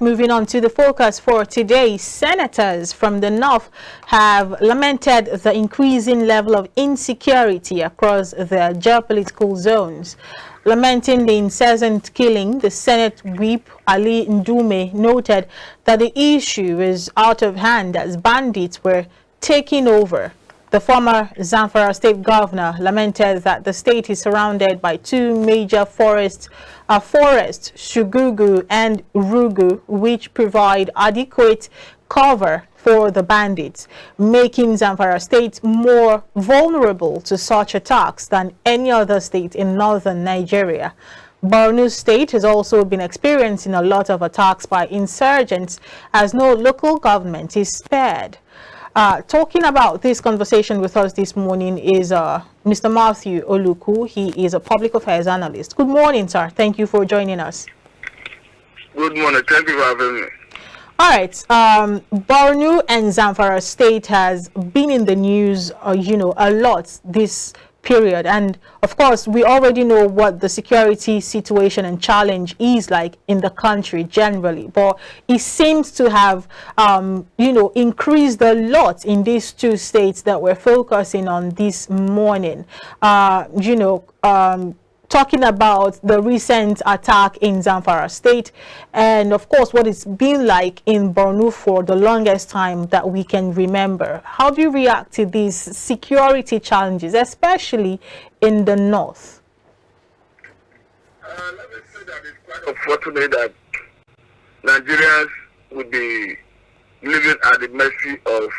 Moving on to the focus for today, senators from the north have lamented the increasing level of insecurity across their geopolitical zones. Lamenting the incessant killing, the Senate Whip Ali Ndume noted that the issue is out of hand as bandits were taking over. The former Zamfara state governor lamented that the state is surrounded by two major forests, Shugugu and Urugu, which provide adequate cover for the bandits, making Zamfara state more vulnerable to such attacks than any other state in northern Nigeria. Borno State has also been experiencing a lot of attacks by insurgents as no local government is spared. Talking about this conversation with us this morning is Mr. Matthew Oluku. He is a public affairs analyst. Good morning, sir. Thank you for joining us. Good morning. Thank you for having me. All right. Borno and Zamfara State has been in the news, a lot this period. And of course, we already know what the security situation and challenge is like in the country generally. But it seems to have, increased a lot in these two states that we're focusing on this morning. Talking about the recent attack in Zamfara State and of course what it's been like in Borno for the longest time that we can remember. How do you react to these security challenges, especially in the north? Let me say that it's quite unfortunate that Nigerians would be living at the mercy of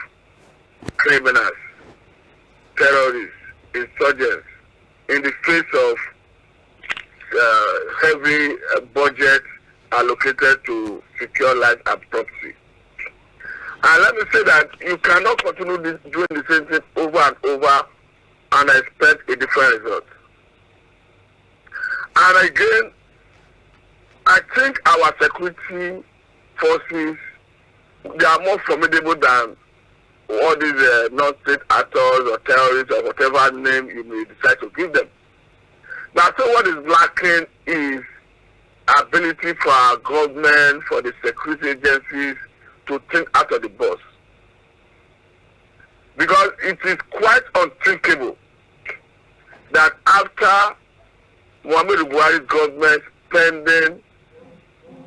criminals, terrorists, insurgents in the face of heavy budget allocated to secure life and property. And let me say that you cannot continue doing the same thing over and over and expect a different result. And again, I think our security forces, they are more formidable than all these non-state actors or terrorists or whatever name you may decide to give them. Now, so what is lacking is ability for our government, for the security agencies to think out of the box. Because it is quite unthinkable that after Muhammadu Buhari's government spending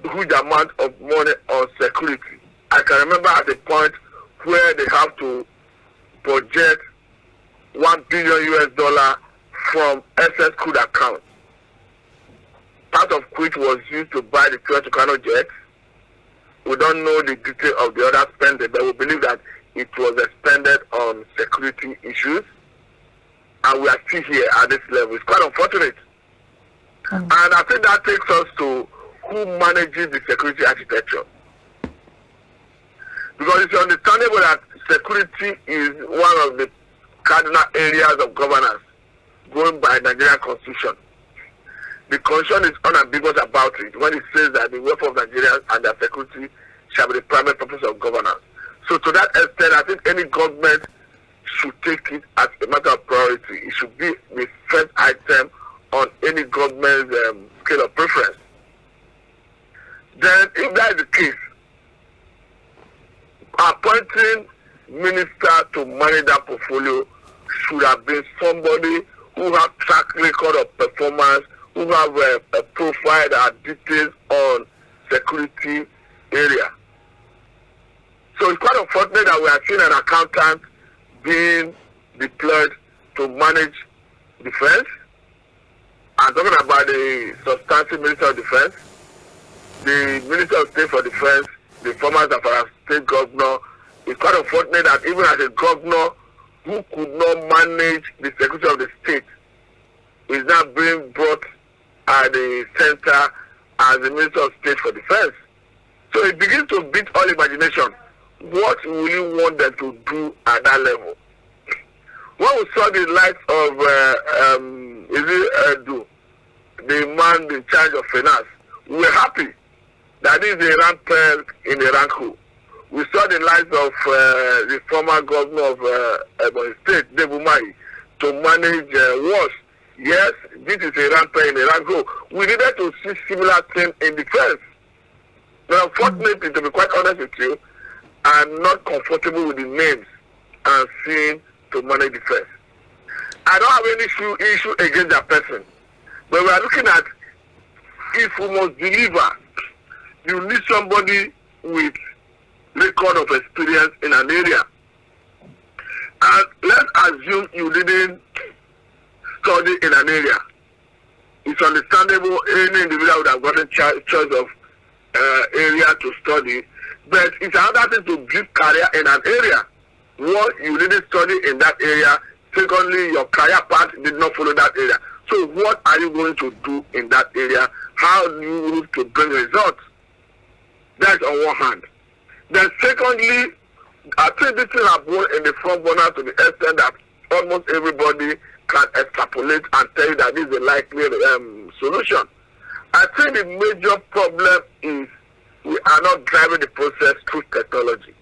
huge amount of money on security, I can remember at the point where they have to project $1 billion from SS crude account, part of which was used to buy the Tucano jets. We don't know the detail of the other spending, but we believe that it was expended on security issues, and we are still here at this level. It's quite unfortunate. And I think that takes us to who manages the security architecture. Because it's understandable that security is one of the cardinal areas of governance going by Nigerian Constitution. The Constitution is unambiguous about it when it says that the welfare of Nigerians and their security shall be the primary purpose of governance. So to that extent, I think any government should take it as a matter of priority. It should be the first item on any government's scale of preference. Then, if that is the case, appointing minister to manage that portfolio should have been somebody who have track record of performance, who have a profile that details on security area. So it's quite unfortunate that we are seeing an accountant being deployed to manage defense. I'm talking about the substantive Minister of Defense, the Minister of State for Defense, the former Zamfara state governor. It's quite unfortunate that even as a governor who could not manage the security of the state is now being brought at the center as the Minister of State for Defense. So it begins to beat all imagination. What will you want them to do at that level? When we saw the likes of Edu, the man in charge of finance, we were happy that is a rank in the rank coup. We saw the likes of the former governor of Ebonyi State, Debumai, to manage wars. Yes, this is a rank in a rank coup. We needed to see similar thing in defense. Now, unfortunately, to be quite honest with you, I'm not comfortable with the names and seeing to manage the first. I don't have any issue against that person. But we are looking at if we must deliver, you need somebody with record of experience in an area. And let's assume you didn't study in an area. It's understandable any individual would have gotten choice of area to study, but it's another thing to build career in an area. One, you didn't study in that area. Secondly, your career path did not follow that area. So what are you going to do in that area? How do you move to bring results? That's on one hand. Then secondly, I think this thing has gone in the front burner to the extent that almost everybody can extrapolate and tell you that this is a likely solution. I think the major problem is we are not driving the process through technology.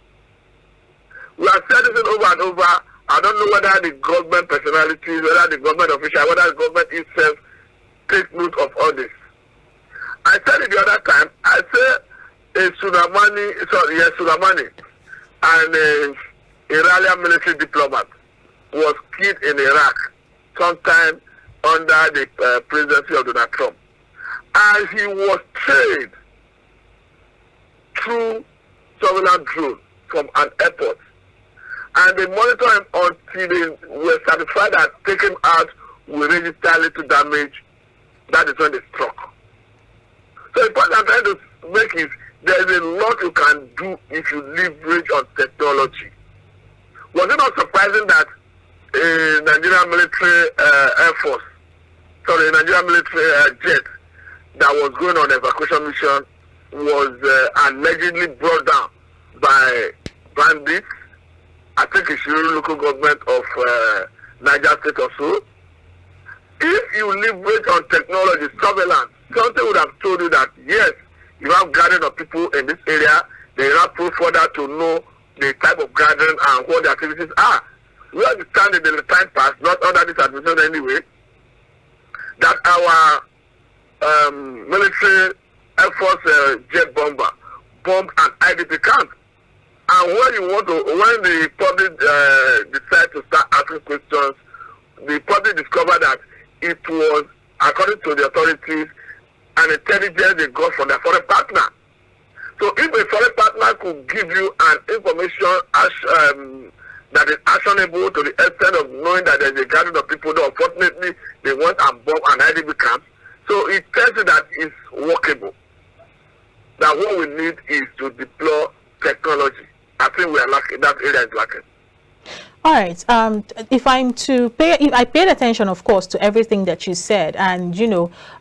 We have said this over and over. I don't know whether the government personalities, whether the government official, whether the government itself take note of all this. I said it the other time. I said Suleimani and a Iranian military diplomat was killed in Iraq sometime under the presidency of Donald Trump. And he was trained through surveillance drone from an airport. And they monitor him until they were satisfied that taking him out will register little damage. That is when they struck. So the point I'm trying to make is there is a lot you can do if you leverage on technology. Was it not surprising that a Nigerian military Nigerian military jet that was going on an evacuation mission was allegedly brought down by bandits? I think it's the local government of Niger State or so. If you leverage on technology, surveillance, something would have told you that yes, you have gathering of people in this area, they have proof further to know the type of gathering and what the activities are. We understand in the time past, not under this administration anyway, that our military Air Force jet bomber bombed an IDP camp. And when the public decide to start asking questions, the public discovered that it was, according to the authorities, an intelligence they got from their foreign partner. So if a foreign partner could give you an information that is actionable to the extent of knowing that there is a gathering of people, though unfortunately they went and bombed an IDP camp, so it tells you that it's workable. That what we need is to deploy technology. I think we are lacking, that area is lacking. All right. If I paid attention, of course, to everything that you said, and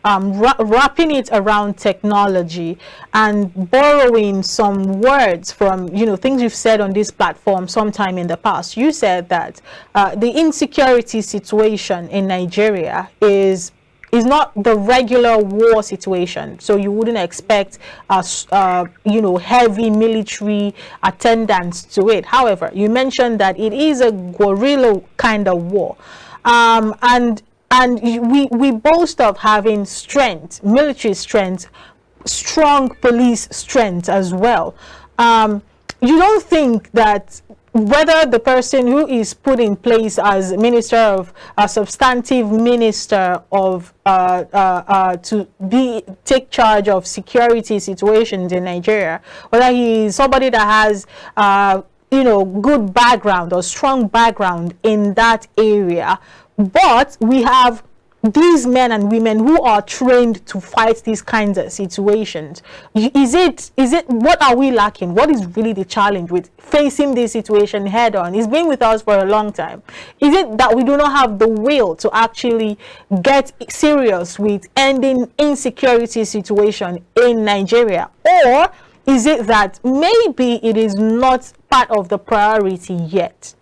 wrapping it around technology and borrowing some words from things you've said on this platform sometime in the past. You said that the insecurity situation in Nigeria is not the regular war situation, so you wouldn't expect heavy military attendance to it. However, you mentioned that it is a guerrilla kind of war, and we boast of having strength, military strength, strong police strength as well. You don't think that whether the person who is put in place as minister of substantive minister of to take charge of security situations in Nigeria, whether he is somebody that has good background or strong background in that area, but we have these men and women who are trained to fight these kinds of situations. Is it what are we lacking? What is really the challenge with facing this situation head on? It's been with us for a long time. Is it that we do not have the will to actually get serious with ending insecurity situation in Nigeria? Or is it that maybe it is not part of the priority yet?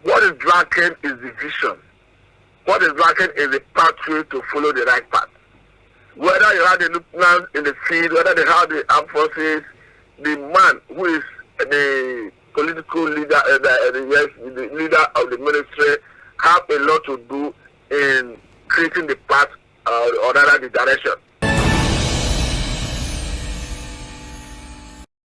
What is lacking is the vision. What is lacking is the pathway to follow the right path. Whether you have the lieutenants in the field, whether they have the armed forces, the man who is the political leader, the leader of the ministry, have a lot to do in creating the path or rather the direction.